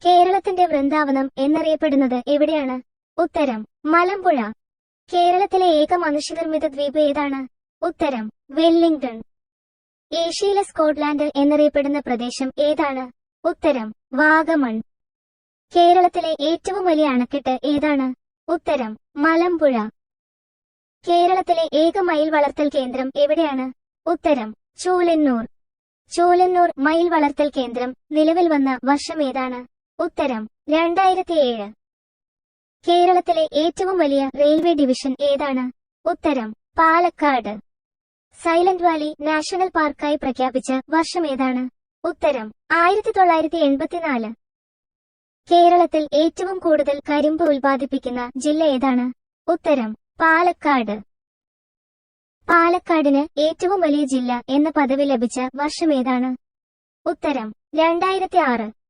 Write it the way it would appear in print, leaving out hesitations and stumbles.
കേരളത്തിന്റെ വൃന്ദാവനം എന്നറിയപ്പെടുന്നത് എവിടെയാണ്? ഉത്തരം മലമ്പുഴ. കേരളത്തിലെ ഏക മനുഷ്യനിർമ്മിത ദ്വീപ് ഏതാണ്? ഉത്തരം വെല്ലിംഗ്ടൺ. ഏഷ്യയിലെ സ്കോട്ട്ലാൻഡ് എന്നറിയപ്പെടുന്ന പ്രദേശം ഏതാണ്? ഉത്തരം വാഗമൺ. കേരളത്തിലെ ഏറ്റവും വലിയ അണക്കെട്ട് ഏതാണ്? ഉത്തരം മലമ്പുഴ. കേരളത്തിലെ ഏക മയിൽ വളർത്തൽ കേന്ദ്രം എവിടെയാണ്? ഉത്തരം ചൂലന്നൂർ. ചൂലന്നൂർ മയിൽ വളർത്തൽ കേന്ദ്രം നിലവിൽ വന്ന വർഷം ഏതാണ്? ഉത്തരം 2007. കേരളത്തിലെ ഏറ്റവും വലിയ റെയിൽവേ ഡിവിഷൻ ഏതാണ്? ഉത്തരം പാലക്കാട്. സൈലന്റ് വാലി നാഷണൽ പാർക്കായി പ്രഖ്യാപിച്ച വർഷം ഏതാണ്? ഉത്തരം 1984. കേരളത്തിൽ ഏറ്റവും കൂടുതൽ കരിമ്പ് ഉൽപ്പാദിപ്പിക്കുന്ന ജില്ല ഏതാണ്? ഉത്തരം പാലക്കാട്. പാലക്കാടിന് ഏറ്റവും വലിയ ജില്ല എന്ന പദവി ലഭിച്ച വർഷം ഏതാണ്? ഉത്തരം 2006.